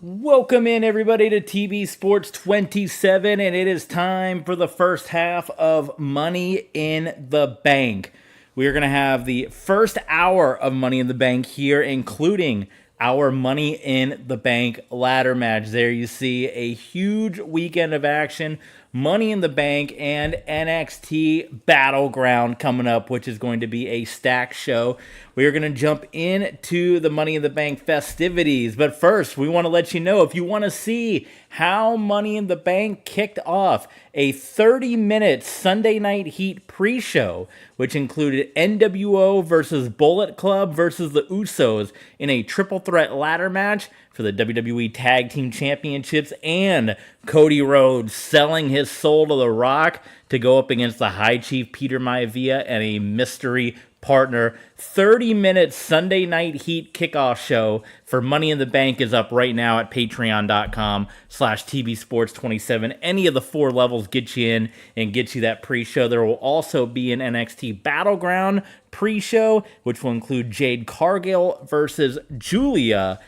Welcome in, everybody, to TB Sports 27, and it is time for the first half of Money in the Bank. We are going to have the first hour of Money in the Bank here, including our Money in the Bank ladder match. There you see a huge weekend of action, Money in the Bank and NXT Battleground coming up, which is going to be a stacked show. We are going to jump into the Money in the Bank festivities. But first, we want to let you know, if you want to see how Money in the Bank kicked off, a 30-minute Sunday Night Heat pre-show, which included NWO versus Bullet Club versus the Usos in a triple threat ladder match for the WWE Tag Team Championships, and Cody Rhodes selling his soul to The Rock to go up against the High Chief Peter Maivia and a mystery partner. 30-minute Sunday Night Heat kickoff show for Money in the Bank is up right now at patreon.com/tbsports27. Any of the 4 levels get you in and get you that pre-show. There will also be an NXT Battleground pre-show, which will include Jade Cargill versus Julia,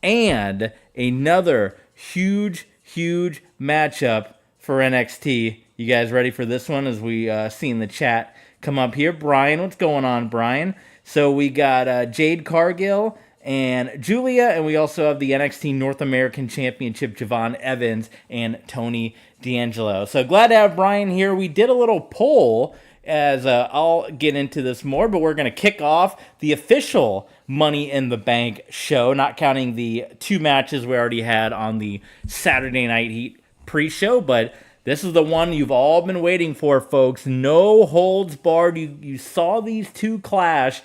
and another huge matchup for NXT. You guys ready for this one? As we see in the chat come up here. Brian, what's going on, Brian? So we got Jade Cargill and Julia, and we also have the NXT North American Championship, Javon Evans and Tony D'Angelo. So glad to have Brian here. We did a little poll, as I'll get into this more, but we're going to kick off the official Money in the Bank show, not counting the 2 matches we already had on the Saturday Night Heat pre-show, but this is the one you've all been waiting for, folks. No holds barred. You saw these 2 clash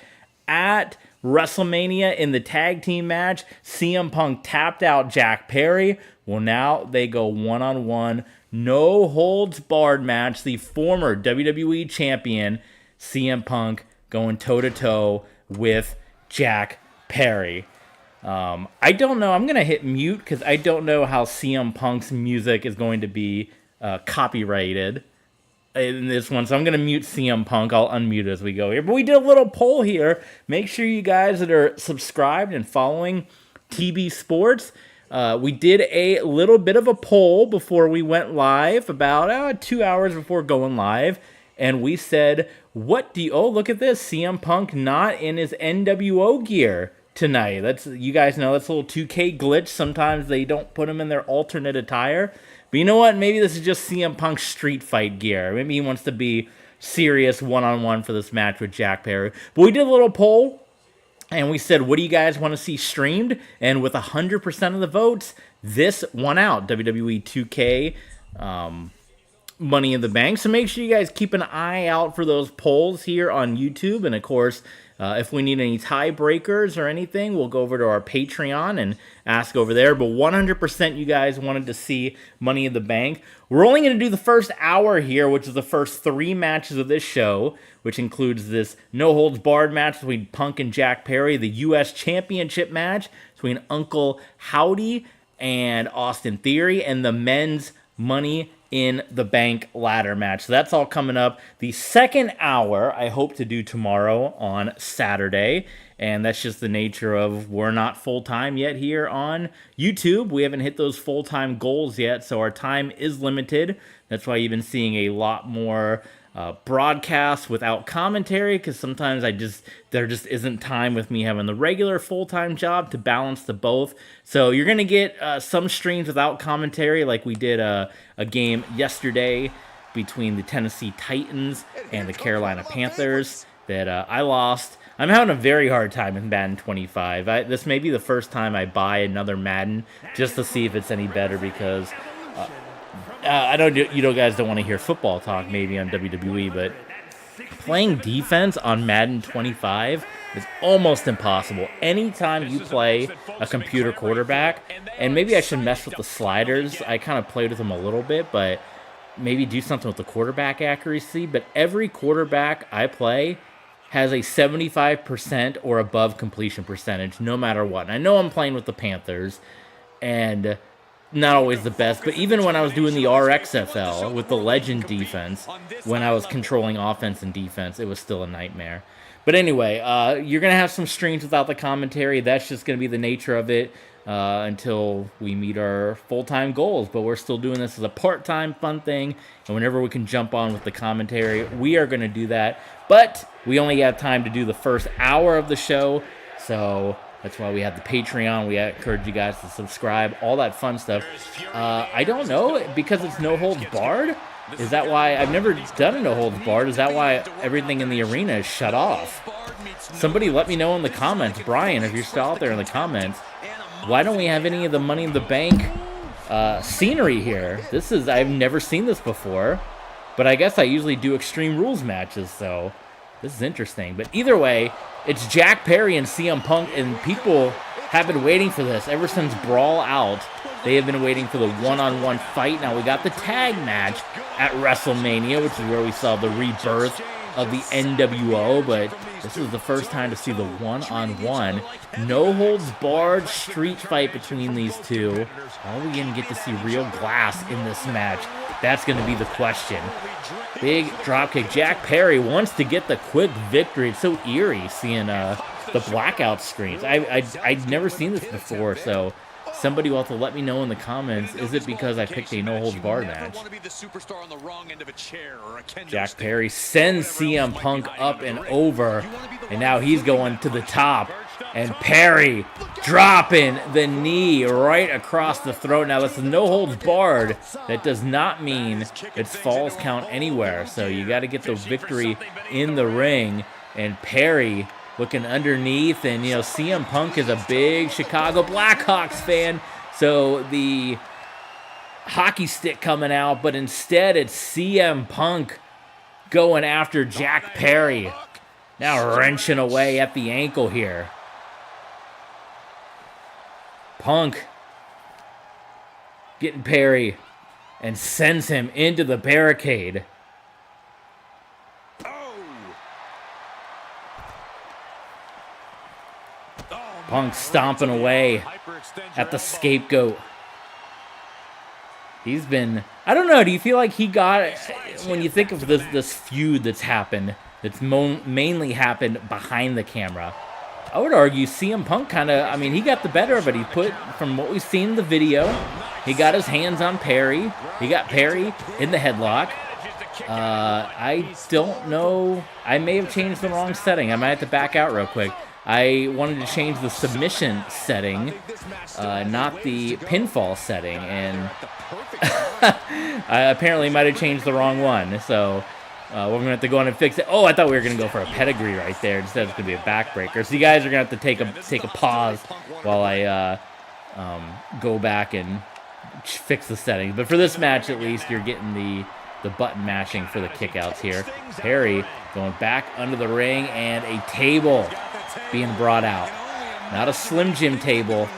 at WrestleMania in the tag team match. CM Punk tapped out Jack Perry. Well, now they go one-on-one. No holds barred match. The former WWE champion, CM Punk, going toe-to-toe with Jack Perry. I don't know. I'm going to hit mute because I don't know how CM Punk's music is going to be copyrighted in this one, so I'm going to mute CM Punk. I'll unmute as we go here. But we did a little poll here. Make sure you guys that are subscribed and following TB Sports, we did a little bit of a poll before we went live, about 2 hours before going live, and we said, what do you... Oh, look at this. CM Punk not in his NWO gear tonight. That's, you guys know, that's a little 2K glitch. Sometimes they don't put him in their alternate attire. But you know what? Maybe this is just CM Punk's street fight gear. Maybe he wants to be serious one-on-one for this match with Jack Perry. But we did a little poll, and we said, what do you guys want to see streamed? And with 100% of the votes, this won out. WWE 2K Money in the Bank. So make sure you guys keep an eye out for those polls here on YouTube. And of course, if we need any tiebreakers or anything, we'll go over to our Patreon and ask over there. But 100% you guys wanted to see Money in the Bank. We're only going to do the first hour here, which is the first 3 matches of this show, which includes this no-holds-barred match between Punk and Jack Perry, the U.S. Championship match between Uncle Howdy and Austin Theory, and the men's Money in the Bank ladder match. So that's all coming up. The second hour, I hope to do tomorrow on Saturday. And that's just the nature of, we're not full-time yet here on YouTube. We haven't hit those full-time goals yet, so our time is limited. That's why you've been seeing a lot more broadcasts without commentary, because sometimes there just isn't time with me having the regular full-time job to balance the both. So you're going to get some streams without commentary, like we did a game yesterday between the Tennessee Titans and the Carolina Panthers that I lost. I'm having a very hard time with Madden 25. This may be the first time I buy another Madden just to see if it's any better, because I know you guys don't want to hear football talk maybe on WWE, but playing defense on Madden 25 is almost impossible. Anytime you play a computer quarterback, and maybe I should mess with the sliders. I kind of played with them a little bit, but maybe do something with the quarterback accuracy. But every quarterback I play has a 75% or above completion percentage, no matter what. And I know I'm playing with the Panthers, and not always the best, but even when I was doing the RXFL with the Legend defense, when I was controlling offense and defense, it was still a nightmare. But anyway, you're going to have some streams without the commentary. That's just going to be the nature of it until we meet our full-time goals. But we're still doing this as a part-time fun thing. And whenever we can jump on with the commentary, we are going to do that. But we only have time to do the first hour of the show. So that's why we have the Patreon. We encourage you guys to subscribe, all that fun stuff. I don't know, because it's no holds barred. Is that why I've never done a no holds barred? Is that why everything in the arena is shut off? Somebody let me know in the comments. Brian, if you're still out there in the comments, why don't we have any of the Money in the Bank scenery here? I've never seen this before, but I guess I usually do Extreme Rules matches, so this is interesting. But either way, it's Jack Perry and CM Punk, and people have been waiting for this ever since Brawl Out. They have been waiting for the one-on-one fight. Now we got the tag match at WrestleMania, which is where we saw the rebirth of the NWO, but this is the first time to see the one-on-one, no-holds-barred street fight between these two. Are we going to get to see real glass in this match? That's going to be the question. Big dropkick. Jack Perry wants to get the quick victory. It's so eerie seeing the blackout screens. I'd never seen this before, so somebody will have to let me know in the comments, is it because I picked a no-holds-barred match? Jack Perry sends CM Punk up and over, and now he's going to the top. And Perry dropping the knee right across the throat. Now, this is no-holds-barred. That does not mean it's falls count anywhere. So you got to get the victory in the ring. And Perry looking underneath, and, you know, CM Punk is a big Chicago Blackhawks fan, so the hockey stick coming out, but instead it's CM Punk going after Jack Perry. Now wrenching away at the ankle here. Punk getting Perry and sends him into the barricade. Punk stomping away at the scapegoat. He's been, I don't know, do you feel like he got, when you think of this feud that's happened, that's mainly happened behind the camera, I would argue CM Punk kind of, I mean, he got the better of it. He put, from what we've seen in the video, he got his hands on Perry. He got Perry in the headlock. I don't know, I may have changed the wrong setting. I might have to back out real quick. I wanted to change the submission setting, not the pinfall setting, and I apparently might have changed the wrong one, so we're going to have to go on and fix it. Oh, I thought we were going to go for a pedigree right there. Instead, it's going to be a backbreaker. So you guys are going to have to take a pause while I go back and fix the settings. But for this match, at least, you're getting the button mashing for the kickouts here. Perry going back under the ring, and a table being brought out. Not a Slim Jim table.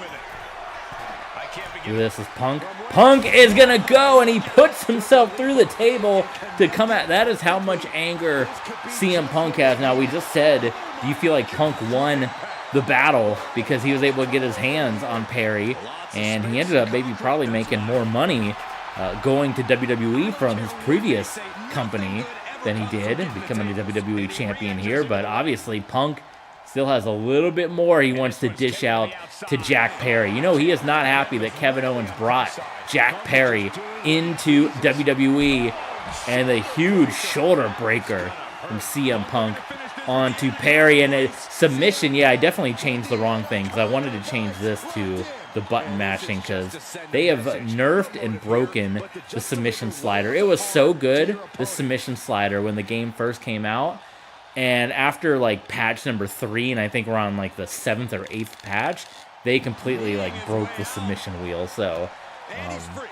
This is Punk. Punk is going to go, and he puts himself through the table to come at. That is how much anger CM Punk has. Now, we just said, do you feel like Punk won the battle because he was able to get his hands on Perry, and he ended up maybe probably making more money going to WWE from his previous company than he did, becoming the WWE champion here. But obviously, Punk still has a little bit more he wants to dish out to Jack Perry. You know, he is not happy that Kevin Owens brought Jack Perry into WWE, and a huge shoulder breaker from CM Punk onto Perry, and a submission. Yeah, I definitely changed the wrong thing, because I wanted to change this to the button mashing, because they have nerfed and broken the submission slider. It was so good, the submission slider, when the game first came out. And after, like, patch number 3, and I think we're on, like, the 7th or 8th patch, they completely, like, broke the submission wheel. So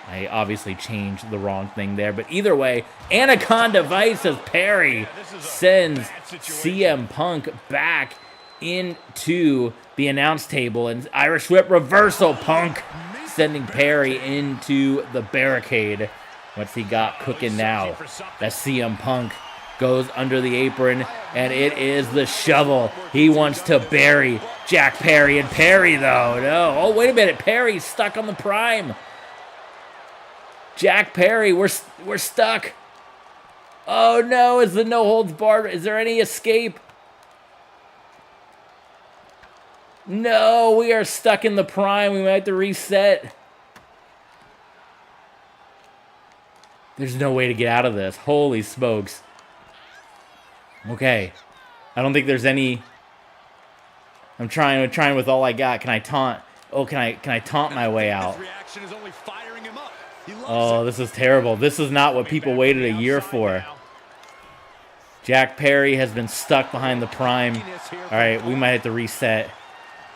I obviously changed the wrong thing there. But either way, Anaconda Vice as Perry sends CM Punk back into the announce table. And Irish Whip reversal, Punk sending Perry into the barricade. What's he got cooking now? That's CM Punk. Goes under the apron, and it is the shovel. He wants to bury Jack Perry, and Perry, though, no. Oh, wait a minute. Perry's stuck on the Prime. Jack Perry, we're stuck. Oh, no. Is the no-holds-barred? Is there any escape? No, we are stuck in the prime. We might have to reset. There's no way to get out of this. Holy smokes. Okay. I don't think there's any... I'm trying with all I got. Can I taunt? Oh, can I taunt my way out? Oh, this is terrible. This is not what people waited a year for. Jack Perry has been stuck behind the prime. All right, we might have to reset.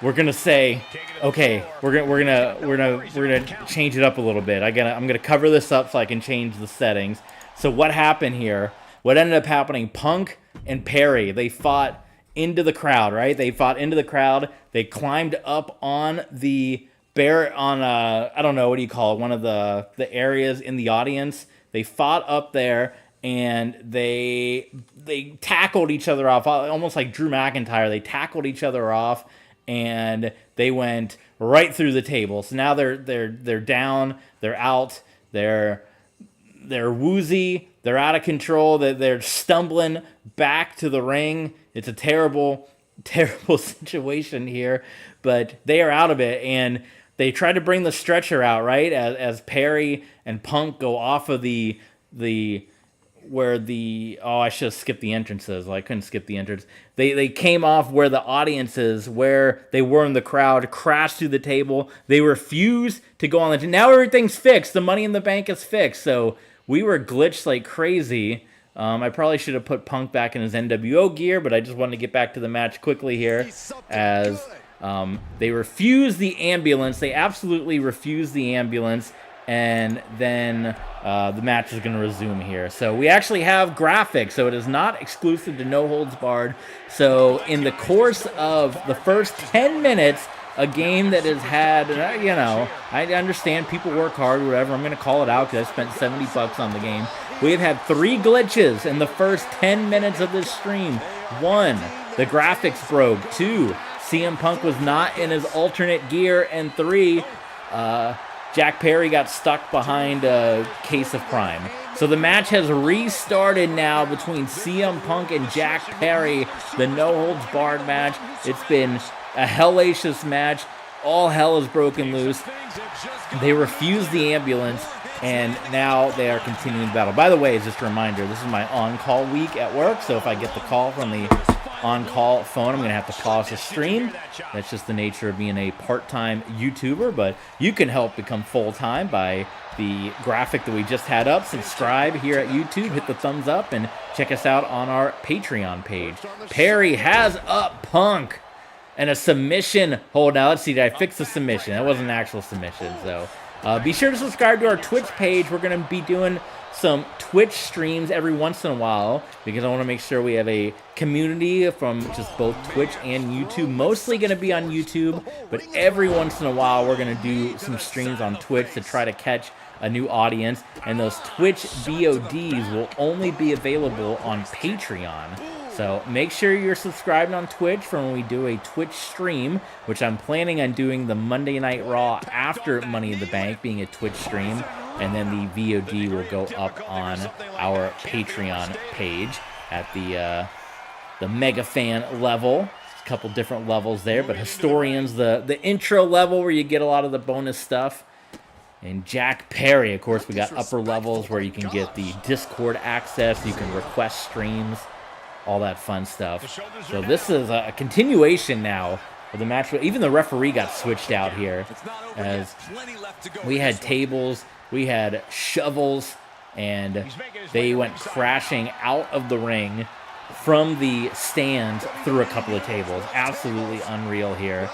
We're gonna say, okay, we're gonna change it up a little bit. I'm gonna cover this up so I can change the settings. So what happened here? What ended up happening? Punk and Perry, they fought into the crowd, right? They fought into the crowd. They climbed up on the I don't know, what do you call it? One of the areas in the audience. They fought up there. And they tackled each other off, almost like Drew McIntyre. They tackled each other off, and they went right through the table. So now they're down, they're out, they're woozy, they're out of control, they're stumbling back to the ring. It's a terrible, terrible situation here, but they are out of it, and they try to bring the stretcher out, right? As Perry and Punk go off of I should have skipped the entrances. Well, I couldn't skip the entrance. They came off where the audience is, where they were in the crowd, crashed through the table. They refused to go on the... Now everything's fixed. The Money in the Bank is fixed. So we were glitched like crazy. I probably should have put Punk back in his NWO gear, but I just wanted to get back to the match quickly here, as they refused the ambulance. They absolutely refused the ambulance. And then the match is going to resume here. So we actually have graphics, so it is not exclusive to No Holds Barred. So in the course of the first 10 minutes, a game that has had, you know, I understand people work hard or whatever. I'm going to call it out because I spent $70 on the game. We've had 3 glitches in the first 10 minutes of this stream. 1, the graphics broke. 2, CM Punk was not in his alternate gear. And 3, Jack Perry got stuck behind a case of Prime. So the match has restarted now between CM Punk and Jack Perry, the No Holds Barred match. It's been a hellacious match. All hell is broken loose. They refused the ambulance, and now they are continuing the battle. By the way, just a reminder, this is my on-call week at work, so if I get the call from the on-call phone, I'm going to have to pause the stream. That's just the nature of being a part-time YouTuber, but you can help become full-time by the graphic that we just had up. Subscribe here at YouTube, hit the thumbs up, and check us out on our Patreon page. Perry has up Punk, and a submission hold. Now, let's see, did I fix the submission? That wasn't an actual submission, so be sure to subscribe to our Twitch page. We're going to be doing some Twitch streams every once in a while because I want to make sure we have a community from just both Twitch and YouTube. Mostly going to be on YouTube, but every once in a while we're going to do some streams on Twitch to try to catch a new audience, and those Twitch VODs will only be available on Patreon. So make sure you're subscribed on Twitch for when we do a Twitch stream, which I'm planning on doing the Monday Night Raw after Money in the Bank being a Twitch stream, and then the VOD will go up on our Patreon page at the Mega Fan level. There's a couple different levels there, but Historians, the intro level where you get a lot of the bonus stuff. And Jack Perry, of course, we got upper levels where you can get the Discord access, you can request streams, all that fun stuff. So this is a continuation now of the match. Even the referee got switched out here, as we had tables, we had shovels, and they went crashing out of the ring from the stands through a couple of tables. Absolutely unreal here.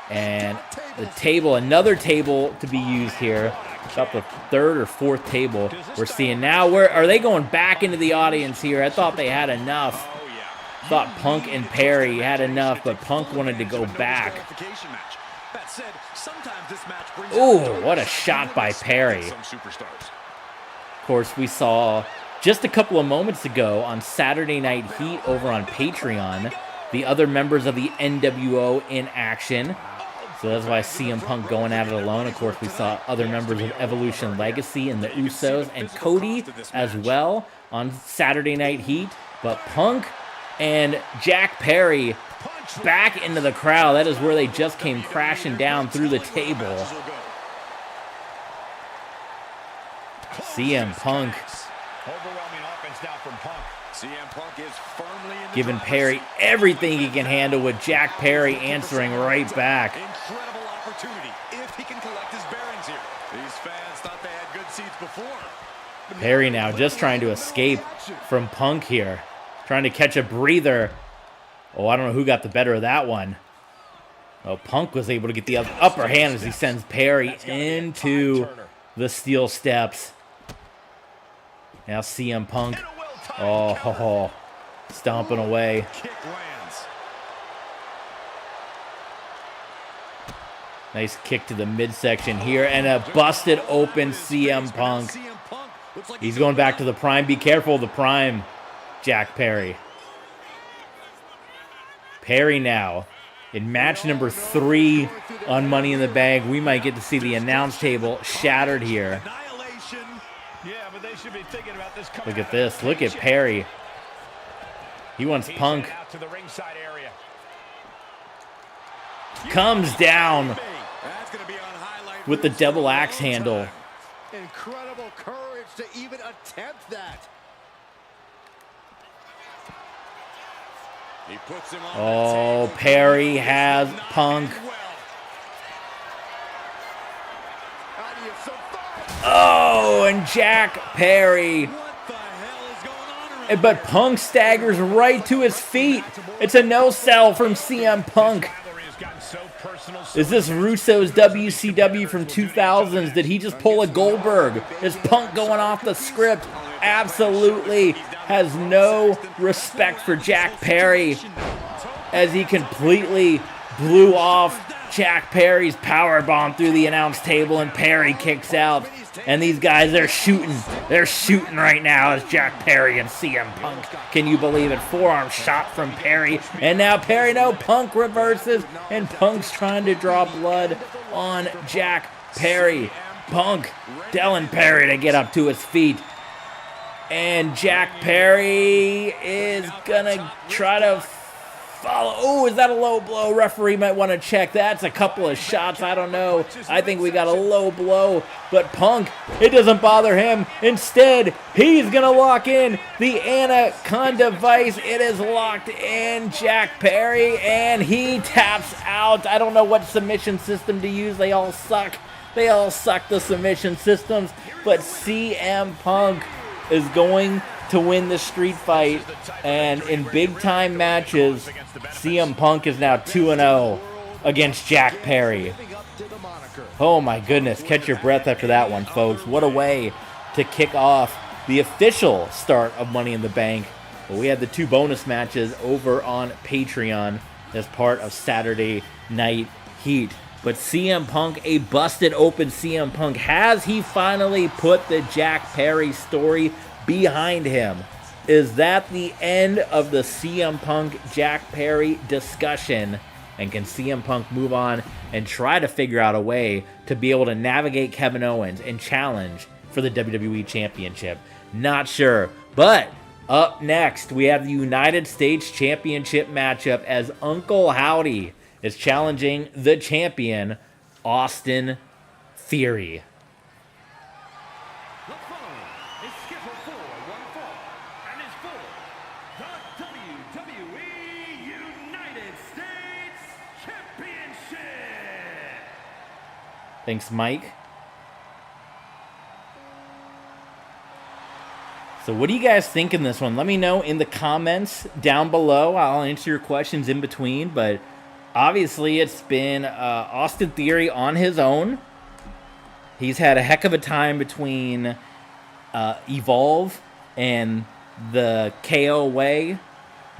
And the table, another table to be used here, about the 3rd or 4th table we're seeing now. Where are they going back into the audience here? I thought they had enough. Thought Punk and Perry had enough, but Punk wanted to go back. Ooh, what a shot by Perry. Of course, we saw just a couple of moments ago on Saturday Night Heat over on Patreon, the other members of the NWO in action. So that's why CM Punk going at it alone. Of course, we saw other members of Evolution Legacy and the Usos and Cody as well on Saturday Night Heat. But Punk and Jack Perry back into the crowd. That is where they just came crashing down through the table. CM Punk giving Perry everything he can handle, with Jack Perry answering right back. Incredible opportunity if he can collect his bearings here. These fans thought they had good seats before. Perry now just trying to escape from Punk here. Trying to catch a breather. Oh, I don't know who got the better of that one. Oh, Punk was able to get the upper hand as he sends Perry into the steel steps. Now CM Punk. Oh, stomping away. Nice kick to the midsection here, and a busted open CM Punk. He's going back to the Prime. Be careful, the Prime, Jack Perry. Perry now in match number 3 on Money in the Bank. We might get to see the announce table shattered here. Look at this. Look at Perry. He wants Punk. Comes down with the double axe handle. Incredible courage to even attempt that. He puts him on. Oh, Perry has Punk. Oh, and Jack Perry. But Punk staggers right to his feet. It's a no-sell from CM Punk. Is this Russo's WCW from 2000s? Did he just pull a Goldberg? Is Punk going off the script? Absolutely has no respect for Jack Perry, as he completely blew off Jack Perry's powerbomb through the announce table, and Perry kicks out. And these guys, they're shooting. They're shooting right now as Jack Perry and CM Punk. Can you believe it? Forearm shot from Perry. And now Perry, no, Punk reverses. And Punk's trying to draw blood on Jack Perry. Punk telling Perry to get up to his feet. And Jack Perry is gonna try to follow. Oh, is that a low blow? Referee might want to check. That's a couple of shots. I don't know. I think we got a low blow. But Punk, it doesn't bother him. Instead, he's going to lock in the Anaconda Vice. It is locked in. Jack Perry, and he taps out. I don't know what submission system to use. They all suck. They all suck, the submission systems. But CM Punk is going to win the street fight, and in big-time matches, CM Punk is now 2-0 against Jack Perry. Oh my goodness, catch your breath after that one, folks. What a way to kick off the official start of Money in the Bank. But we had the 2 bonus matches over on Patreon as part of Saturday Night Heat. But CM Punk, a busted open CM Punk, has he finally put the Jack Perry story behind him? Is that the end of the CM Punk Jack Perry discussion? And can CM Punk move on and try to figure out a way to be able to navigate Kevin Owens and challenge for the WWE Championship? Not sure. But up next, we have the United States Championship matchup as Uncle Howdy is challenging the champion, Austin Theory. Thanks, Mike. So what do you guys think in this one? Let me know in the comments down below. I'll answer your questions in between, but obviously it's been Austin Theory on his own. He's had a heck of a time between Evolve and the KO Way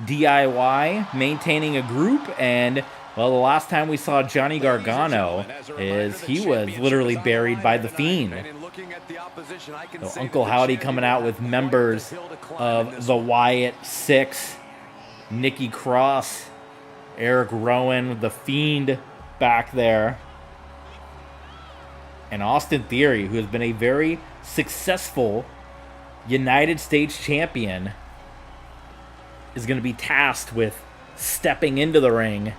DIY, maintaining a group, and well, the last time we saw Johnny Gargano is he was literally buried by The Fiend. So Uncle Howdy coming out with members of the Wyatt Six, Nikki Cross, Eric Rowan, The Fiend back there, and Austin Theory, who has been a very successful United States champion, is going to be tasked with stepping into the ring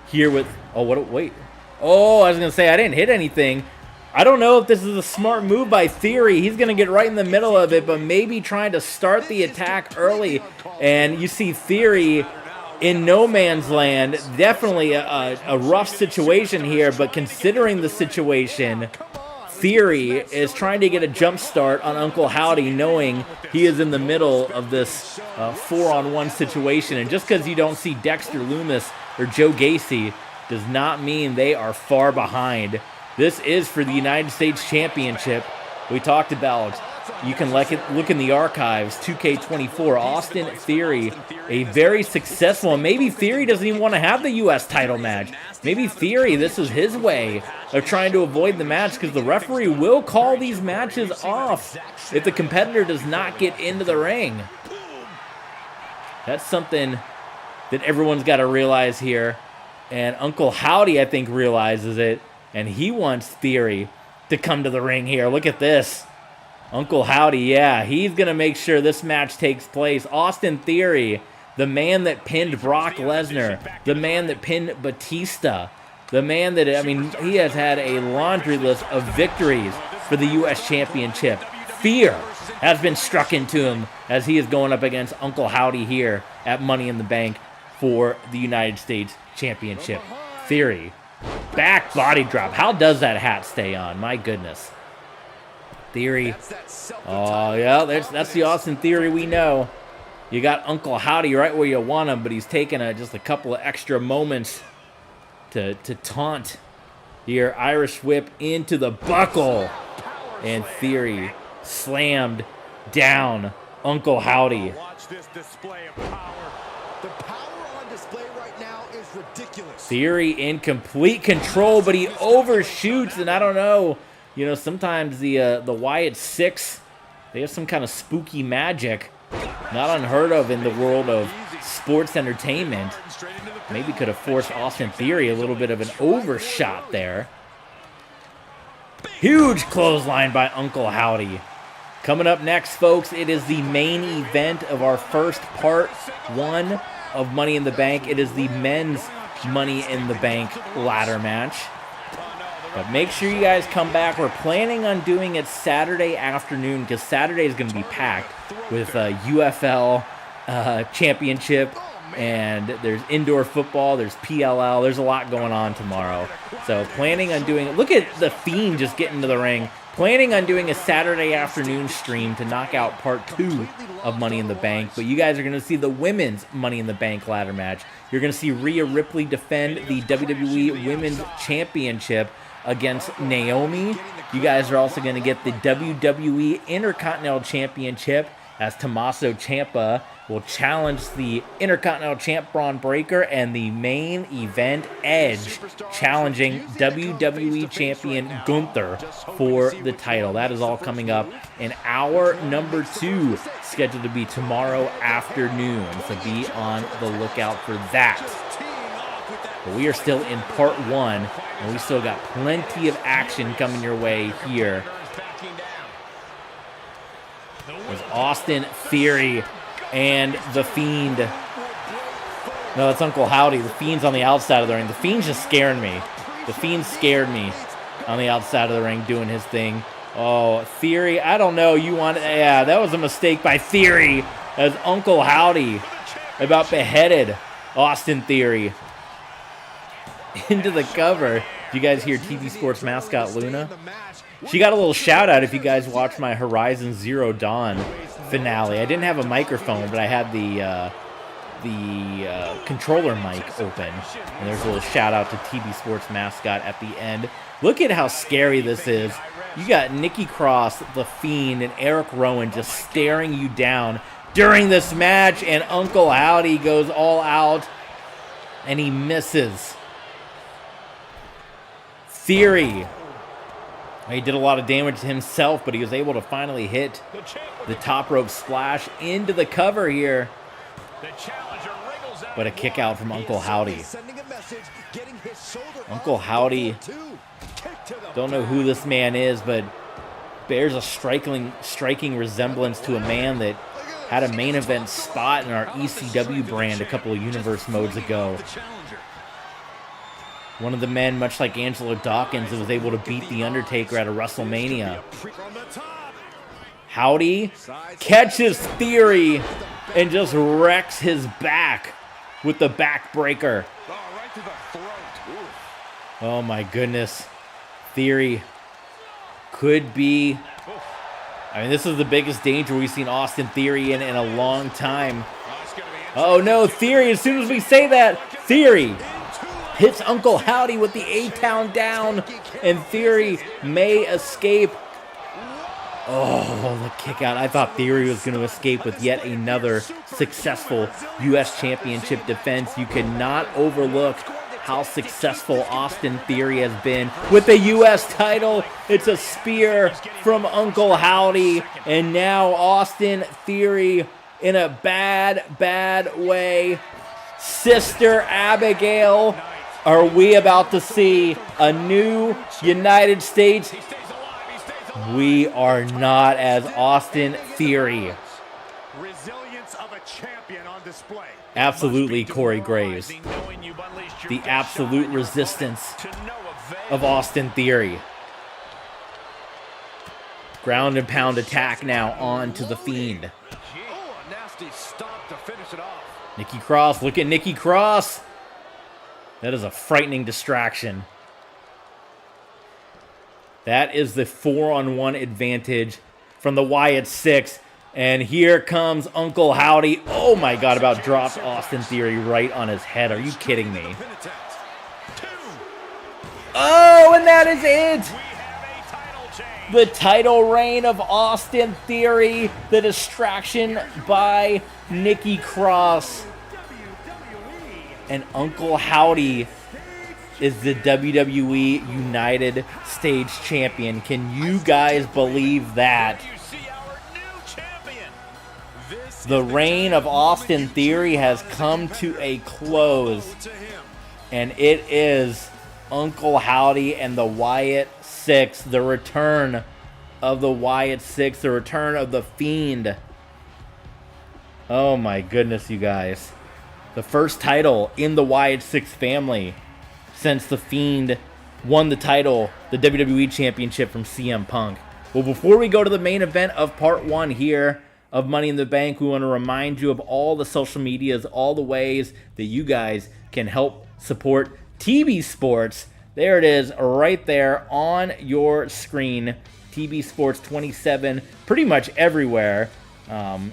here with, oh, wait. Oh, I was going to say, I didn't hit anything. I don't know if this is a smart move by Theory. He's going to get right in the middle of it, but maybe trying to start the attack early. And you see Theory in no man's land. Definitely a rough situation here, but considering the situation, Theory is trying to get a jump start on Uncle Howdy, knowing he is in the middle of this 4-on-1 situation. And just because you don't see Dexter Loomis or Joe Gacy does not mean they are far behind. This is for the United States Championship. We talked about, you can look in the archives, 2K24, Austin Theory, a very successful, and maybe Theory doesn't even want to have the U.S. title match. Maybe Theory, this is his way of trying to avoid the match, because the referee will call these matches off if the competitor does not get into the ring. That's something that everyone's got to realize here. And Uncle Howdy, I think, realizes it. And he wants Theory to come to the ring here. Look at this. Uncle Howdy, yeah, he's going to make sure this match takes place. Austin Theory, the man that pinned Brock Lesnar, the man that pinned Batista, the man that, I mean, he has had a laundry list of victories for the U.S. Championship. Fear has been struck into him as he is going up against Uncle Howdy here at Money in the Bank for the United States Championship. Theory. Back body drop. How does that hat stay on? My goodness. Theory. Oh, yeah, that's the Austin Theory we know. You got Uncle Howdy right where you want him, but he's taking just a couple of extra moments to taunt here. Irish whip into the buckle. And Theory slammed down Uncle Howdy. Watch this display of power. The power on display right now is ridiculous. Theory in complete control, but he overshoots, and I don't know. You know, sometimes the Wyatt Six, they have some kind of spooky magic. Not unheard of in the world of sports entertainment. Maybe could have forced Austin Theory a little bit of an overshot there. Huge clothesline by Uncle Howdy. Coming up next, folks, it is the main event of our first part 1 of Money in the Bank. It is the men's Money in the Bank ladder match. But make sure you guys come back. We're planning on doing it Saturday afternoon, because Saturday is going to be packed with UFL championship, and there's indoor football, there's PLL, there's a lot going on tomorrow. So planning on doing it. Look at the Fiend just getting to the ring. Planning on doing a Saturday afternoon stream to knock out part 2 of Money in the Bank. But you guys are going to see the women's Money in the Bank ladder match. You're going to see Rhea Ripley defend the WWE Women's Championship against Naomi. You guys are also going to get the WWE Intercontinental Championship, as Tommaso Ciampa will challenge the Intercontinental Champ Braun Breaker, and the main event, Edge challenging WWE Champion Gunther for the title. That is all coming up in hour number 2, scheduled to be tomorrow afternoon. So be on the lookout for that. But we are still in part 1, and we still got plenty of action coming your way here. There's Austin Theory and the Fiend. No, that's Uncle Howdy. The Fiend's on the outside of the ring. The Fiend's just scaring me. The Fiend scared me on the outside of the ring doing his thing. Oh, Theory, I don't know. Yeah, that was a mistake by Theory, as Uncle Howdy about beheaded Austin Theory into the cover. Do you guys hear TV Sports mascot Luna? She got a little shout out if you guys watched my Horizon Zero Dawn finale. I didn't have a microphone, but I had the controller mic open, and there's a little shout out to TV Sports mascot at the end. Look at how scary this is. You got Nikki Cross, the Fiend, and Eric Rowan just staring you down during this match, and Uncle Howdy goes all out, and he misses. Theory. He did a lot of damage to himself, but he was able to finally hit the top rope splash into the cover here. But a kick out from Uncle Howdy. Uncle Howdy, don't know who this man is, but bears a striking resemblance to a man that had a main event spot in our ECW brand a couple of universe modes ago. One of the men, much like Angelo Dawkins, that was able to beat The Undertaker at a WrestleMania. Howdy catches Theory and just wrecks his back with the backbreaker. Oh my goodness. Theory could be... I mean, this is the biggest danger we've seen Austin Theory in a long time. Oh no, Theory, as soon as we say that, Theory hits Uncle Howdy with the A-Town down, and Theory may escape. Oh, the kick out. I thought Theory was going to escape with yet another successful U.S. Championship defense. You cannot overlook how successful Austin Theory has been with the U.S. title. It's a spear from Uncle Howdy, and now Austin Theory in a bad, bad way. Sister Abigail, are we about to see a new United States? We are not, as Austin Theory. Resilience of a champion on display. Absolutely, Corey Graves. The absolute resistance of Austin Theory. Ground and pound attack now on to the Fiend. Oh, a nasty stop to finish it off. Nikki Cross, look at Nikki Cross. That is a frightening distraction. That is the 4-on-1 advantage from the Wyatt 6. And here comes Uncle Howdy. Oh my God, about dropped Austin Theory right on his head. Are you kidding me? Oh, and that is it. The title reign of Austin Theory. The distraction by Nikki Cross. And Uncle Howdy is the WWE United States Champion. Can you guys believe that? The reign of Austin Theory has come to a close. And it is Uncle Howdy and the Wyatt 6. The return of the Wyatt 6. The return of the Fiend. Oh my goodness, you guys. The first title in the Wyatt 6 family since the Fiend won the title, the WWE Championship, from CM Punk. Well, before we go to the main event of part 1 here of Money in the Bank, we want to remind you of all the social medias, all the ways that you guys can help support TB Sports. There it is right there on your screen. TB Sports 27, pretty much everywhere.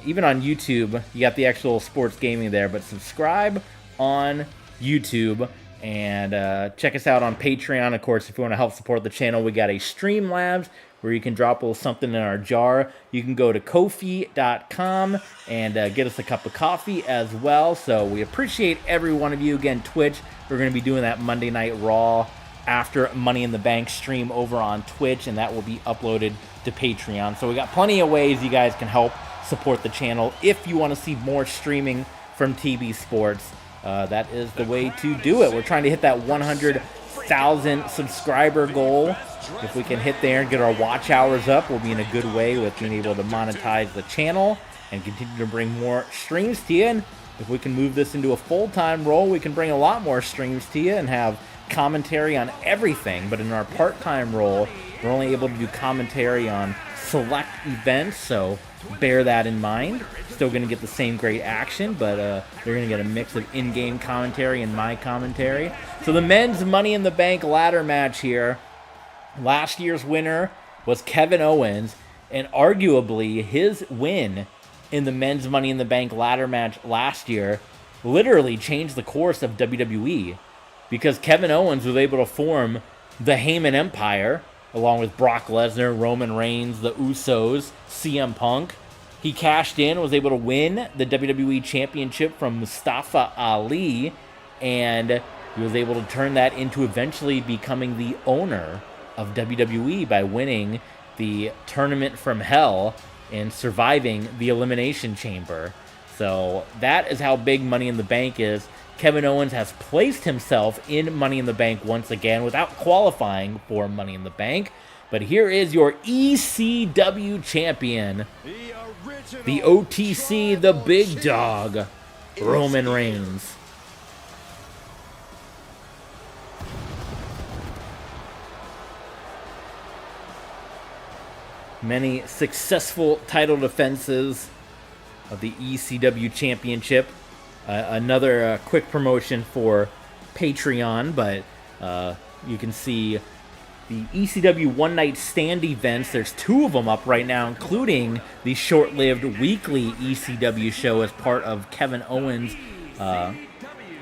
Even on YouTube, you got the actual sports gaming there, but subscribe on YouTube and check us out on Patreon. Of course, if you want to help support the channel, we got a Streamlabs where you can drop a little something in our jar. You can go to Ko-fi.com and get us a cup of coffee as well. So we appreciate every one of you. Again, Twitch, we're going to be doing that Monday Night Raw after Money in the Bank stream over on Twitch, and that will be uploaded to Patreon. So we got plenty of ways you guys can help support the channel. If you want to see more streaming from TB Sports, that is the way to do it. We're trying to hit that 100,000 subscriber goal. If we can hit there and get our watch hours up, we'll be in a good way with being able to monetize the channel and continue to bring more streams to you. And if we can move this into a full-time role, we can bring a lot more streams to you and have commentary on everything. But in our part-time role, we're only able to do commentary on select events, so bear that in mind. Still going to get the same great action, but they're going to get a mix of in-game commentary and my commentary. So the men's Money in the Bank ladder match here. Last year's winner was Kevin Owens, and arguably his win in the men's Money in the Bank ladder match last year literally changed the course of WWE, because Kevin Owens was able to form the Heyman Empire along with Brock Lesnar, Roman Reigns, the Usos, CM Punk. He cashed in, was able to win the WWE Championship from Mustafa Ali, and he was able to turn that into eventually becoming the owner of WWE by winning the Tournament from Hell and surviving the Elimination Chamber. So that is how big Money in the Bank is. Kevin Owens has placed himself in Money in the Bank once again without qualifying for Money in the Bank. But here is your ECW champion, the OTC, the big dog, Roman Reigns. Many successful title defenses of the ECW Championship. Another quick promotion for Patreon, but you can see the ECW One Night Stand events. There's 2 of them up right now, including the short-lived weekly ECW show as part of Kevin Owens'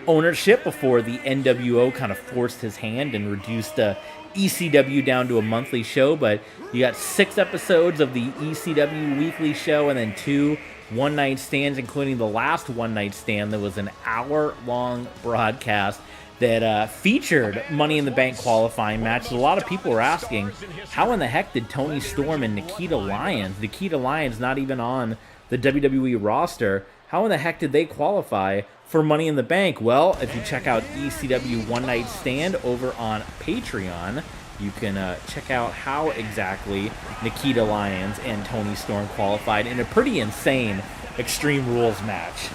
ownership before the NWO kind of forced his hand and reduced ECW down to a monthly show. But you got 6 episodes of the ECW weekly show and then 2 one-night stands, including the last one-night stand that was an hour-long broadcast that featured Money in the Bank qualifying matches. A lot of people were asking, how in the heck did Toni Storm and Nikita Lyons not even on the WWE roster, how in the heck did they qualify for Money in the Bank? Well, if you check out ECW One Night Stand over on Patreon, you can check out how exactly Nikita Lyons and Toni Storm qualified in a pretty insane Extreme Rules match.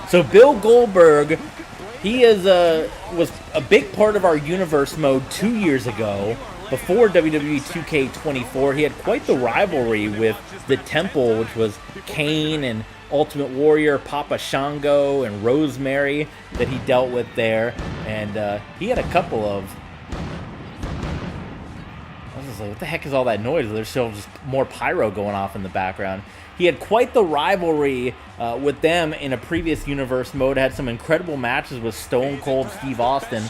So Bill Goldberg, he was a big part of our Universe mode 2 years ago. Before WWE 2K24, he had quite the rivalry with the Temple, which was Kane and Ultimate Warrior, Papa Shango, and Rosemary that he dealt with there. And he had a couple of... I was just like, what the heck is all that noise? There's still just more pyro going off in the background. He had quite the rivalry with them in a previous Universe mode. Had some incredible matches with Stone Cold Steve Austin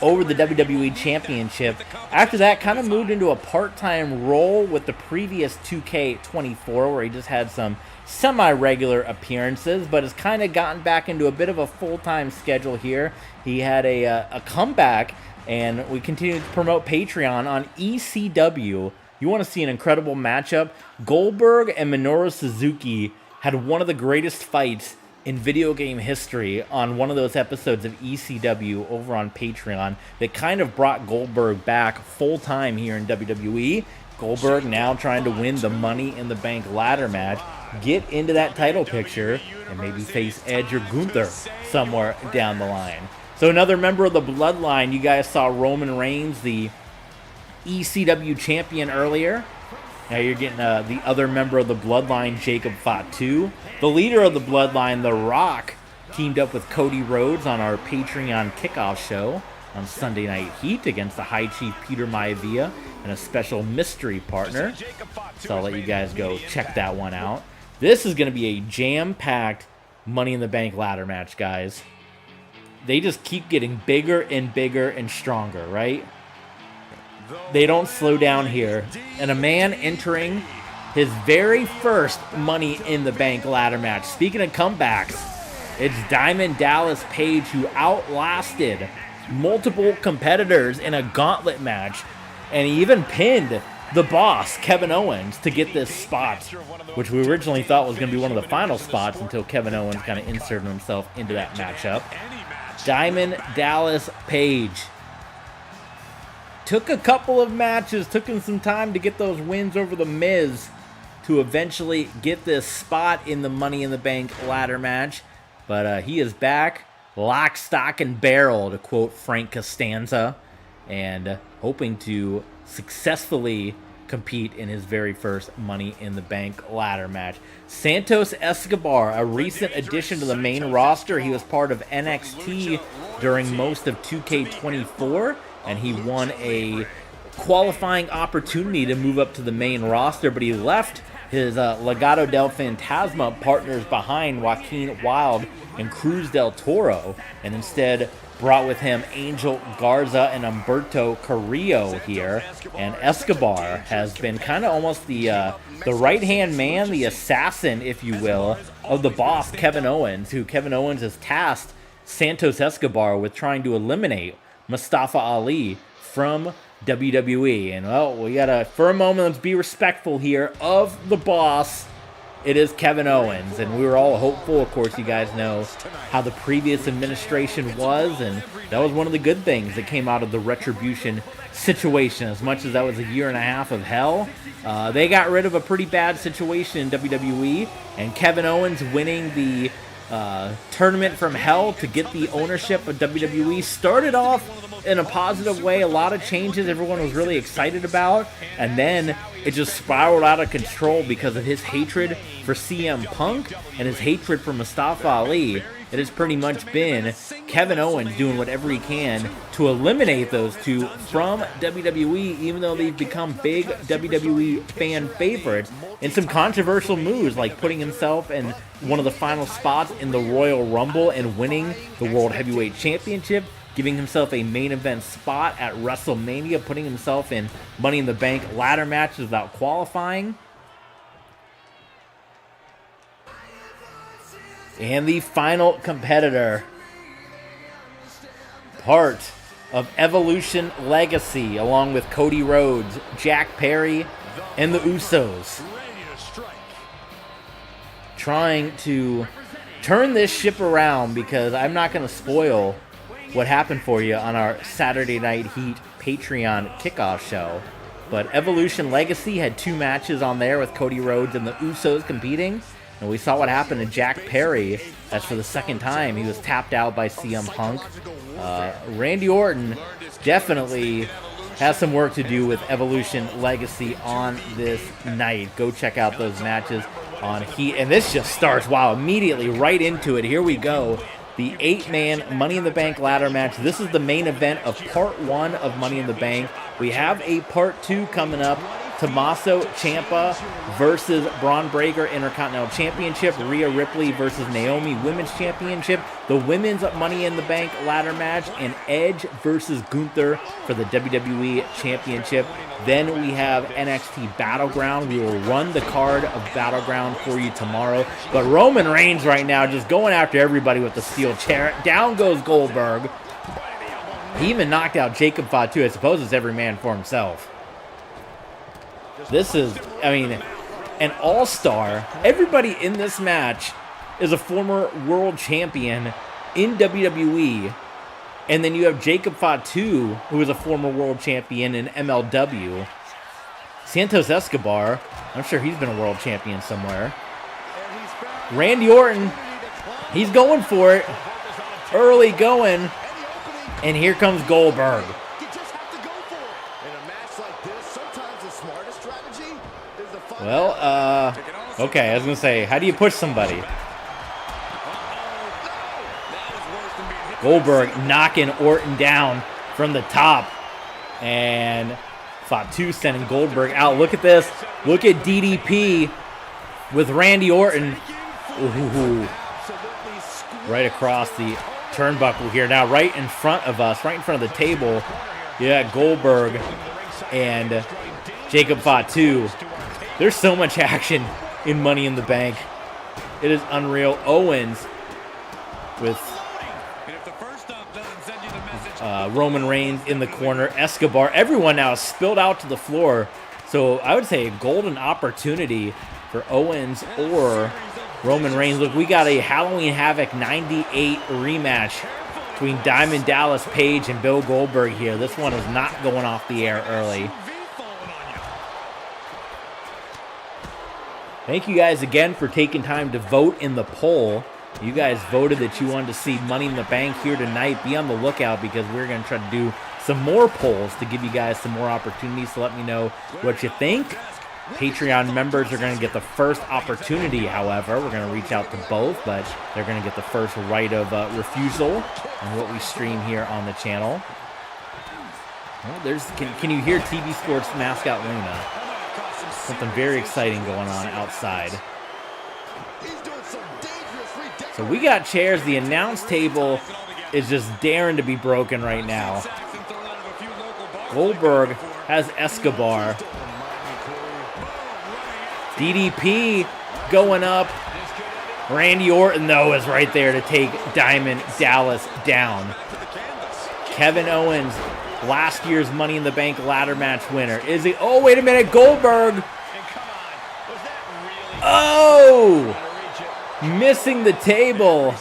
over the WWE Championship. After that, kind of moved into a part-time role with the previous 2K24, where he just had some semi-regular appearances, but has kind of gotten back into a bit of a full-time schedule here. He had a comeback, and we continue to promote Patreon on ECW. You want to see an incredible matchup? Goldberg and Minoru Suzuki had one of the greatest fights in video game history on one of those episodes of ECW over on Patreon that kind of brought Goldberg back full-time here in WWE. Goldberg now trying to win the Money in the Bank ladder match, get into that title picture, and maybe face Edge or Gunther somewhere down the line. So another member of the Bloodline, you guys saw Roman Reigns, the ECW champion, earlier. Now you're getting the other member of the Bloodline, Jacob Fatu. The leader of the Bloodline, The Rock, teamed up with Cody Rhodes on our Patreon kickoff show on Sunday Night Heat against the High Chief Peter Maivia and a special mystery partner. So I'll let you guys go check that one out. This is going to be a jam-packed Money in the Bank ladder match, guys. They just keep getting bigger and bigger and stronger, right? They don't slow down here. And a man entering his very first Money in the Bank ladder match. Speaking of comebacks, it's Diamond Dallas Page, who outlasted multiple competitors in a gauntlet match. And he even pinned the boss, Kevin Owens, to get this spot, which we originally thought was going to be one of the final spots until Kevin Owens kind of inserted himself into that matchup. Diamond Dallas Page took a couple of matches, took him some time to get those wins over The Miz to eventually get this spot in the Money in the Bank ladder match. But he is back, lock, stock, and barrel, to quote Frank Costanza, and hoping to successfully compete in his very first Money in the Bank ladder match. Santos Escobar, a recent addition to the main roster. He was part of NXT during most of 2K24, and he won a qualifying opportunity to move up to the main roster, but he left his Legado del Fantasma partners behind, Joaquin Wilde and Cruz del Toro, and instead brought with him Angel Garza and Humberto Carrillo here. And Escobar has been kind of almost the right-hand man, the assassin, if you will, of the boss, Kevin Owens, who Kevin Owens has tasked Santos Escobar with trying to eliminate Mustafa Ali from WWE. And, well, we gotta, for a moment, let's be respectful here of the boss. it is Kevin Owens, and we were all hopeful. Of course, you guys know how the previous administration was, and that was one of the good things that came out of the Retribution situation. As much as that was a year and a half of hell, they got rid of a pretty bad situation in WWE, and Kevin Owens winning the tournament from hell to get the ownership of WWE started off in a positive way. A lot of changes everyone was really excited about, and then it just spiraled out of control because of his hatred for CM Punk and his hatred for Mustafa Ali. It has pretty much been Kevin Owens doing whatever he can to eliminate those two from WWE, even though they've become big WWE fan favorites, in some controversial moves like putting himself in one of the final spots in the Royal Rumble and winning the World Heavyweight Championship, giving himself a main event spot at WrestleMania, putting himself in Money in the Bank ladder matches without qualifying. And the final competitor, part of Evolution Legacy, along with Cody Rhodes, Jack Perry, and the Usos, trying to turn this ship around, because I'm not going to spoil what happened for you on our Saturday Night Heat Patreon kickoff show. But Evolution Legacy had 2 matches on there with Cody Rhodes and the Usos competing. And we saw what happened to Jack Perry, as for the second time he was tapped out by CM Punk. Randy Orton definitely has some work to do with Evolution Legacy on this night. Go check out those matches on Heat. And this just starts, wow, immediately right into it. Here we go. The 8-man Money in the Bank ladder match. This is the main event of part 1 of Money in the Bank. We have a part 2 coming up. Tommaso Ciampa versus Braun Breaker Intercontinental Championship. Rhea Ripley versus Naomi Women's Championship. The Women's Money in the Bank ladder match. And Edge versus Gunther for the WWE Championship. Then we have NXT Battleground. We will run the card of Battleground for you tomorrow. But Roman Reigns right now just going after everybody with the steel chair. Down goes Goldberg. He even knocked out Jacob Fatu. I suppose it's every man for himself. This is, I mean, an all-star. Everybody in this match is a former world champion in WWE. And then you have Jacob Fatu, who is a former world champion in MLW. Santos Escobar, I'm sure he's been a world champion somewhere. Randy Orton, he's going for it. Early going. And here comes Goldberg. Well, okay, I was going to say, how do you push somebody? Goldberg knocking Orton down from the top. And Fatu sending Goldberg out. Look at this. Look at DDP with Randy Orton. Ooh, right across the turnbuckle here. Now right in front of us, right in front of the table, yeah, Goldberg and Jacob Fatu. There's so much action in Money in the Bank. It is unreal. Owens with Roman Reigns in the corner. Escobar. Everyone now is spilled out to the floor. So I would say a golden opportunity for Owens or Roman Reigns. Look, we got a Halloween Havoc 98 rematch between Diamond Dallas Page and Bill Goldberg here. This one is not going off the air early. Thank you guys again for taking time to vote in the poll. You guys voted that you wanted to see Money in the Bank here tonight. Be on the lookout, because we're going to try to do some more polls to give you guys some more opportunities. So let me know what you think. Patreon members are going to get the first opportunity, however. We're going to reach out to both, but they're going to get the first right of refusal on what we stream here on the channel. Well, can you hear TV Sports mascot Luna? Something very exciting going on outside. So we got chairs. The announce table is just daring to be broken right now. Goldberg has Escobar. DDP going up. Randy Orton, though, is right there to take Diamond Dallas down. Kevin Owens, last year's Money in the Bank ladder match winner. Is he? Oh, wait a minute. Goldberg. Oh! Missing the table.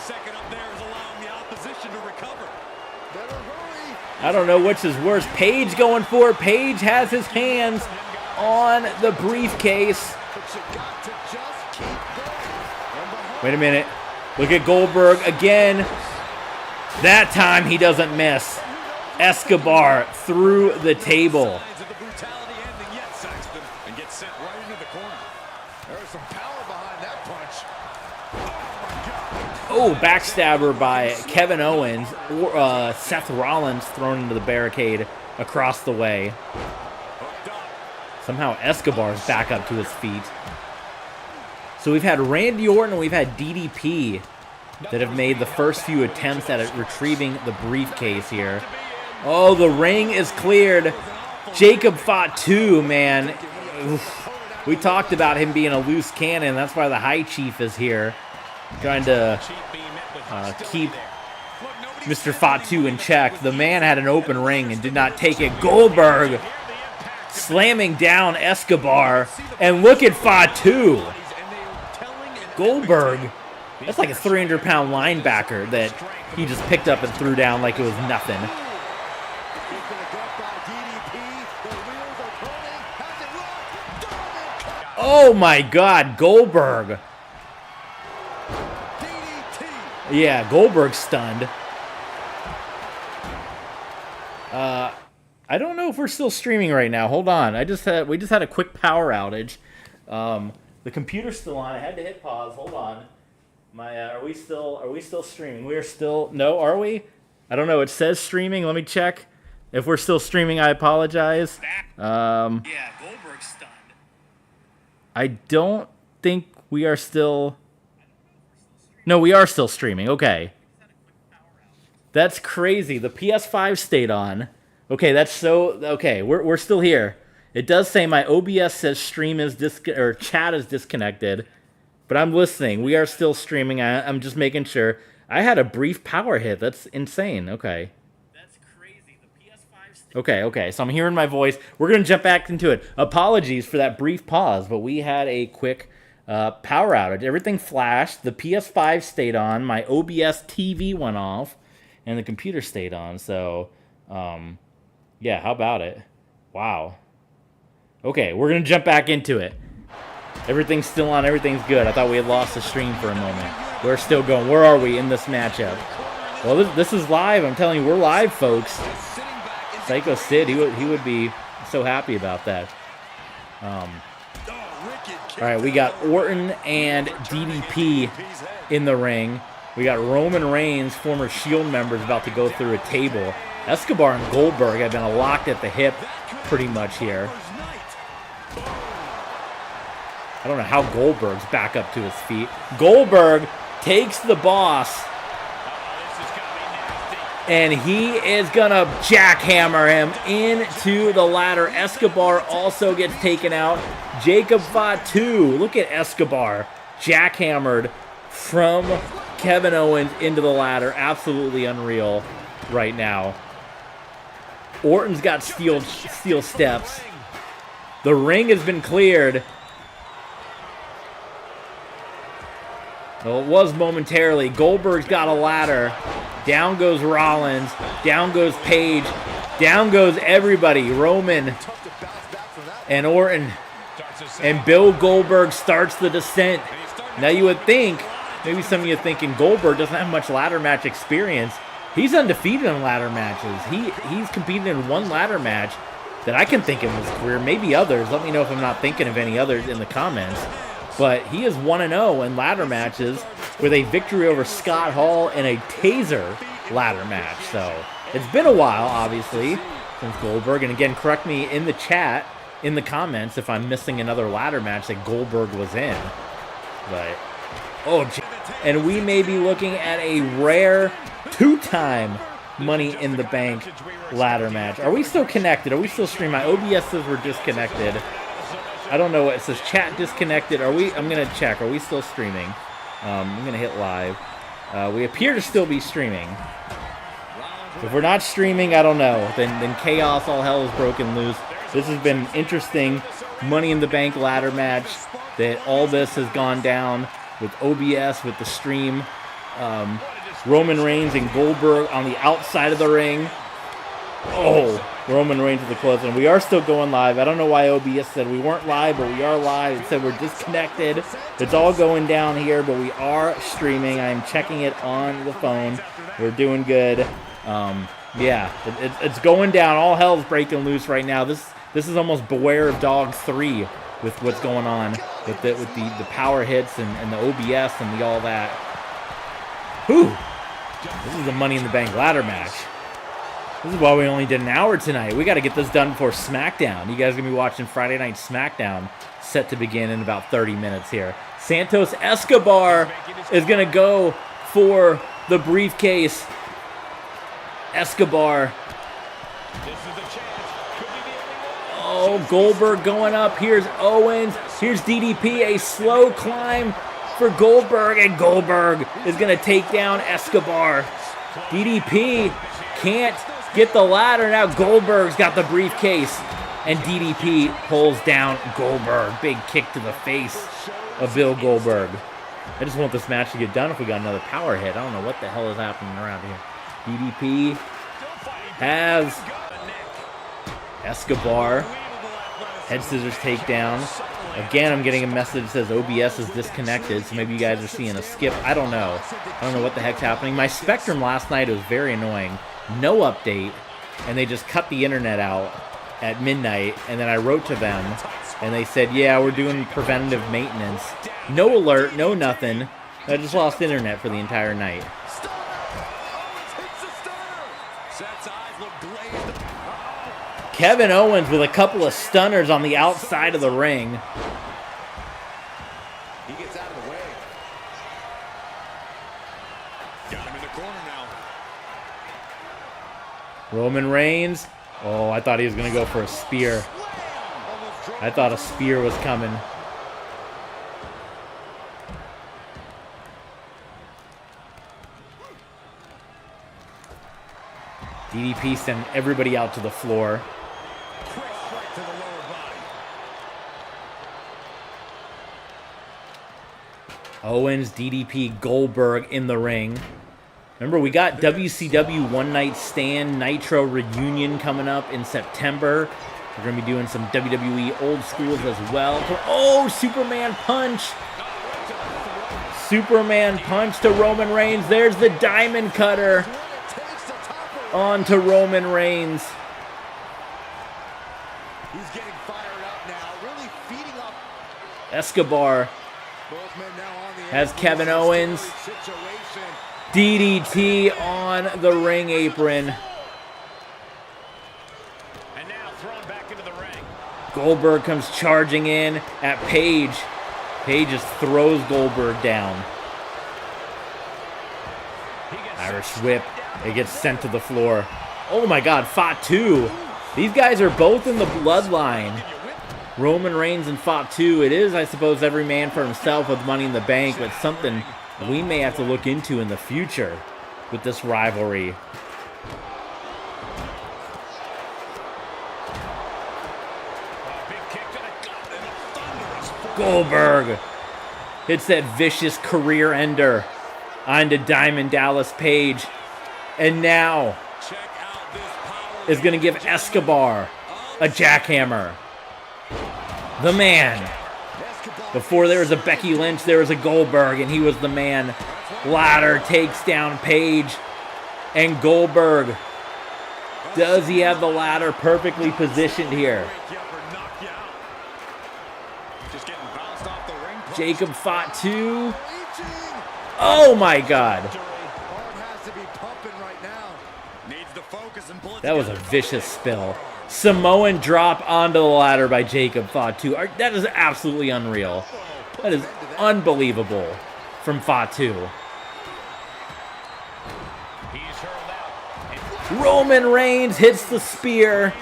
I don't know which is worse. Page going for it. Page has his hands on the briefcase. Wait a minute. Look at Goldberg again. That time he doesn't miss. Escobar through the table. Oh, backstabber by Kevin Owens. Or Seth Rollins thrown into the barricade across the way. Somehow Escobar's back up to his feet. So we've had Randy Orton and we've had DDP that have made the first few attempts at retrieving the briefcase here. Oh, the ring is cleared. Jacob Fatu, man. Oof. We talked about him being a loose cannon. That's why the High Chief is here, trying to keep Mr. Fatu in check. The man had an open ring and did not take it. Goldberg slamming down Escobar. And look at Fatu. Goldberg, that's like a 300-pound linebacker that he just picked up and threw down like it was nothing. Oh my God, Goldberg. Yeah, Goldberg's stunned. I don't know if we're still streaming right now. Hold on. We just had a quick power outage. The computer's still on. I had to hit pause. Hold on. Are we still streaming? We are still. No, are we? I don't know. It says streaming. Let me check. If we're still streaming, I apologize. Yeah, Goldberg's stunned. I don't think we are still. No, we are still streaming. Okay. That's crazy. The PS5 stayed on. Okay, that's so. Okay, we're still here. It does say my OBS says stream is chat is disconnected, but I'm listening. We are still streaming. I'm just making sure. I had a brief power hit. That's insane. Okay. That's crazy. The PS5. Okay. So I'm hearing my voice. We're gonna jump back into it. Apologies for that brief pause, but we had a quick power outage. Everything flashed. The PS5 stayed on. My OBS TV went off, and the computer stayed on. So, yeah. How about it? Wow. Okay, we're going to jump back into it. Everything's still on. Everything's good. I thought we had lost the stream for a moment. We're still going. Where are we in this matchup? Well, this is live. I'm telling you, we're live, folks. Psycho Sid, he would be so happy about that. All right, we got Orton and DDP in the ring. We got Roman Reigns, former Shield members, about to go through a table. Escobar and Goldberg have been locked at the hip pretty much here. I don't know how Goldberg's back up to his feet. Goldberg takes the boss, and he is going to jackhammer him into the ladder. Escobar also gets taken out. Jacob Fatu, look at Escobar, jackhammered from Kevin Owens into the ladder. Absolutely unreal right now. Orton's got steel steps. The ring has been cleared. Well, it was momentarily. Goldberg's got a ladder. Down goes Rollins. Down goes Page. Down goes everybody. Roman and Orton. And Bill Goldberg starts the descent. Now you would think, maybe some of you are thinking Goldberg doesn't have much ladder match experience. He's undefeated in ladder matches. He's competed in one ladder match that I can think of in his career. Maybe others. Let me know if I'm not thinking of any others in the comments. But he is 1-0 in ladder matches with a victory over Scott Hall in a taser ladder match. So it's been a while, obviously, since Goldberg. And again, correct me in the chat, in the comments, if I'm missing another ladder match that Goldberg was in. But, and we may be looking at a rare two-time Money in the Bank ladder match. Are we still connected? Are we still streaming? My OBS says we're disconnected. I don't know what it says. Chat disconnected. Are we? I'm gonna check. Are we still streaming? I'm gonna hit live. We appear to still be streaming. If we're not streaming, I don't know. Then chaos, all hell is broken loose. This has been an interesting Money in the Bank ladder match. That all this has gone down with OBS, with the stream. Roman Reigns and Goldberg on the outside of the ring. Oh, Roman Reigns to the close. And we are still going live. I don't know why OBS said we weren't live, but we are live. It said we're disconnected. It's all going down here, but we are streaming. I'm checking it on the phone. We're doing good. Yeah, it's going down. All hell's breaking loose right now. This is almost Beware of Dog 3 with what's going on with the power hits and the OBS and all that. Whew. This is a Money in the Bank ladder match. This is why we only did an hour tonight. We got to get this done before SmackDown. You guys are going to be watching Friday Night SmackDown, set to begin in about 30 minutes here. Santos Escobar is going to go for the briefcase. Escobar. Oh, Goldberg going up. Here's Owens. Here's DDP. A slow climb for Goldberg. And Goldberg is going to take down Escobar. DDP can't get the ladder. Now Goldberg's got the briefcase. And DDP pulls down Goldberg. Big kick to the face of Bill Goldberg. I just want this match to get done if we got another power hit. I don't know what the hell is happening around here. DDP has Escobar. Head scissors takedown. Again, I'm getting a message that says OBS is disconnected, so maybe you guys are seeing a skip. I don't know. I don't know what the heck's happening. My Spectrum last night was very annoying. No update, and they just cut the internet out at midnight, and then I wrote to them, and they said, yeah, we're doing preventative maintenance. No alert, no nothing. I just lost internet for the entire night. Kevin Owens with a couple of stunners on the outside of the ring. He gets out of the way. Got him in the corner now. Roman Reigns. Oh, I thought he was going to go for a spear. I thought a spear was coming. DDP sent everybody out to the floor. Owens, DDP, Goldberg in the ring. Remember, we got WCW One Night Stand Nitro Reunion coming up in September. We're going to be doing some WWE Old Schools as well. Oh, Superman Punch. Superman Punch to Roman Reigns. There's the Diamond Cutter. On to Roman Reigns. He's getting fired up now, really feeding up. Escobar has Kevin Owens. DDT on the ring apron. And now thrown back into the ring. Goldberg comes charging in at Paige. Paige just throws Goldberg down. Irish whip. It gets sent to the floor. Oh my God, Fatu. These guys are both in the bloodline. Roman Reigns and Fatu. It is, I suppose, every man for himself with Money in the Bank, but something we may have to look into in the future with this rivalry. Goldberg hits that vicious career ender onto Diamond Dallas Page. And now is going to give Escobar a jackhammer. The man. Before there was a Becky Lynch, there was a Goldberg, and he was the man. Ladder takes down Page. And Goldberg. Does he have the ladder perfectly positioned here? Jacob Fatu. Oh my God. That was a vicious spill. Samoan drop onto the ladder by Jacob Fatu. That is absolutely unreal. That is unbelievable from Fatu. Roman Reigns hits the spear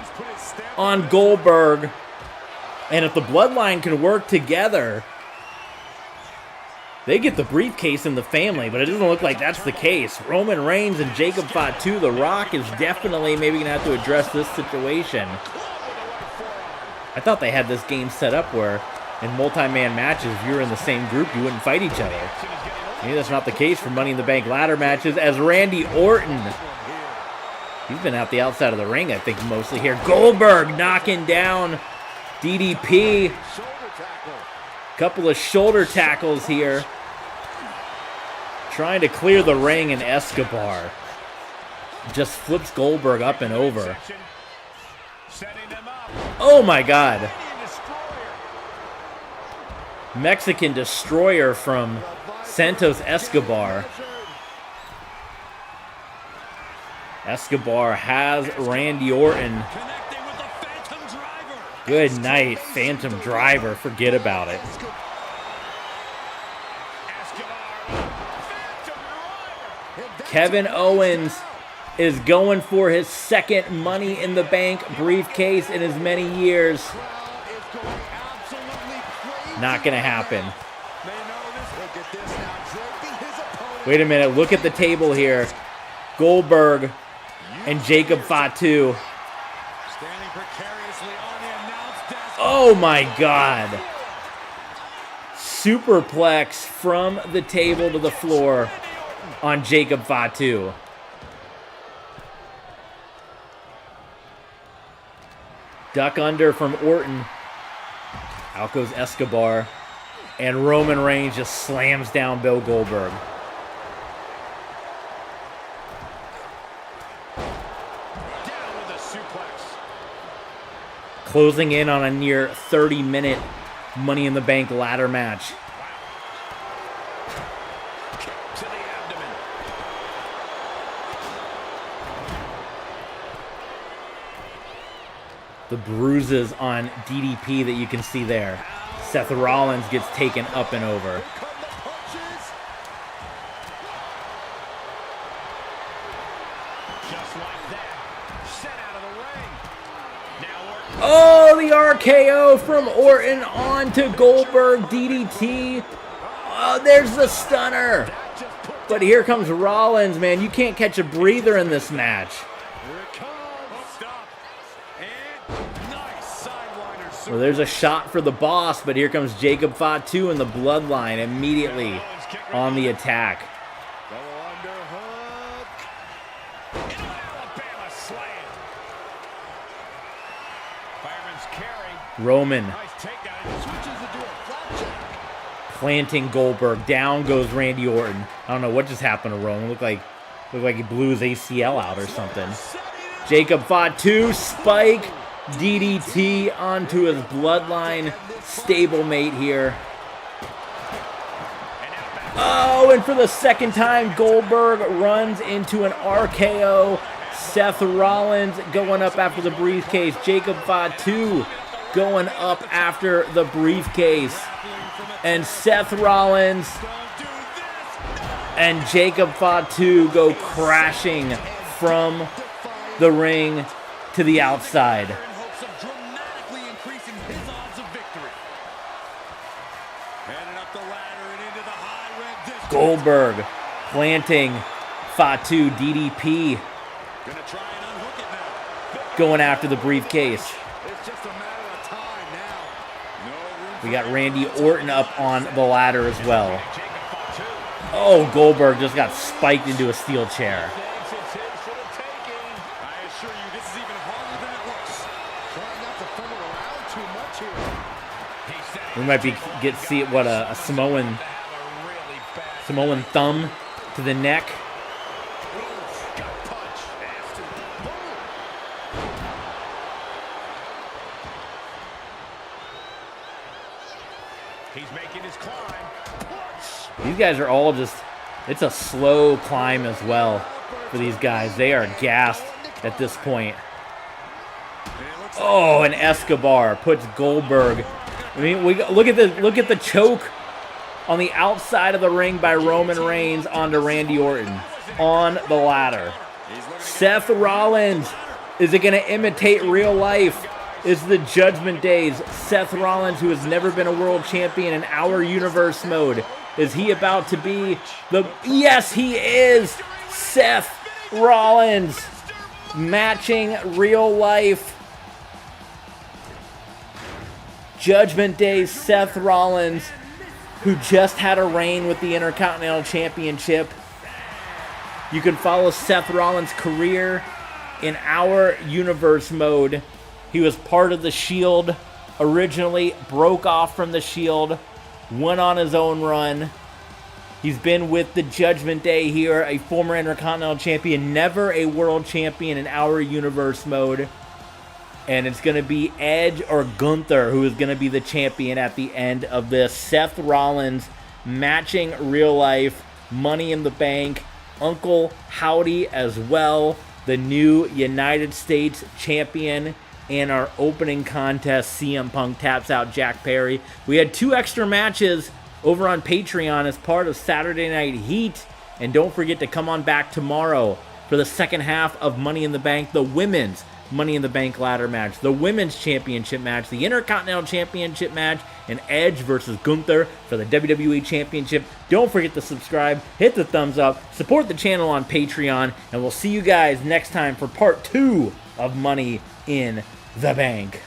on Goldberg. And if the bloodline can work together, They get the briefcase in the family, but it doesn't look like that's the case. Roman Reigns and Jacob Fatu. The Rock is definitely maybe going to have to address this situation. I thought they had this game set up where in multi-man matches, if you were in the same group, you wouldn't fight each other. Maybe that's not the case for Money in the Bank ladder matches, as Randy Orton, he's been out the outside of the ring, I think, mostly here. Goldberg knocking down DDP. Couple of shoulder tackles here. Trying to clear the ring, and Escobar just flips Goldberg up and over. Oh my God. Mexican Destroyer from Santos Escobar. Escobar has Randy Orton. Good night, Phantom Driver. Forget about it. Kevin Owens is going for his second Money in the Bank briefcase in as many years. Not going to happen. Wait a minute. Look at the table here. Goldberg and Jacob Fatu. Oh my God. Superplex from the table to the floor on Jacob Fatu. Duck under from Orton. Out goes Escobar. And Roman Reigns just slams down Bill Goldberg. Closing in on a near 30-minute Money in the Bank ladder match. To the abdomen. The bruises on DDP that you can see there. Seth Rollins gets taken up and over. Just like that. Sent out of the ring. Now Orton. Oh, the RKO from Orton onto Goldberg. DDT. Oh, there's the stunner. But here comes Rollins, man. You can't catch a breather in this match. Here it comes. Stop. And nice sidewinder. Well, there's a shot for the boss, but here comes Jacob Fatu and the Bloodline immediately on the attack. Double underhook. Into an Alabama slam. Fireman's carry. Roman Nice takedown. It switches into a flapjack. planting Goldberg. Down goes Randy Orton. I don't know what just happened to Roman. Looked like he blew his ACL out or something. Jacob Fatu, spike, DDT onto his Bloodline stablemate here. Oh, and for the second time, Goldberg runs into an RKO. Seth Rollins going up after the briefcase. Jacob Fatu going up after the briefcase. And Seth Rollins and Jacob Fatu go crashing from the ring to the outside. In hopes of dramatically increasing his odds of victory. Heading up the ladder and into the high red district. Goldberg planting Fatu, DDP Gonna try and unhook it now. going after the briefcase. It's just a matter of time now. No room We got Randy Orton up on the ladder as well. Jacob Fatu. Oh, Goldberg just got spiked into a steel chair. Thinks it's his for the taking. I assure you, this is even harder than it looks. Trying not to fumble around too much here. He's setting We might be see what a Samoan to have a really bad Samoan thumb to the neck. gut punch. Nasty. Boom. He's making his climb. Punch. These guys are all just, it's a slow climb as well for these guys. They are gassed at this point. Oh, and Escobar puts Goldberg. I mean, look at the choke on the outside of the ring by Roman Reigns onto Randy Orton on the ladder. Seth Rollins, is it going to imitate real life? Is the Judgment Days Seth Rollins, who has never been a world champion in our universe mode, Is he about to be the... Yes, he is! Seth Rollins matching real life Judgment Day Seth Rollins, who just had a reign with the Intercontinental Championship. You can follow Seth Rollins' career in our universe mode. He was part of the Shield originally, broke off from the Shield, went on his own run. He's been with the Judgment Day here, a former Intercontinental Champion, never a World Champion in our universe mode. And it's going to be Edge or Gunther who is going to be the champion at the end of this. Seth Rollins matching real life Money in the Bank. Uncle Howdy as well, the new United States champion. And our opening contest, CM Punk taps out Jack Perry. We had 2 extra matches over on Patreon as part of Saturday Night Heat. And don't forget to come on back tomorrow for the second half of Money in the Bank, the women's Money in the Bank ladder match, the women's championship match, the Intercontinental Championship match, and Edge versus Gunther for the WWE Championship. Don't forget to subscribe, hit the thumbs up, support the channel on Patreon, and we'll see you guys next time for part 2 of Money in the Bank.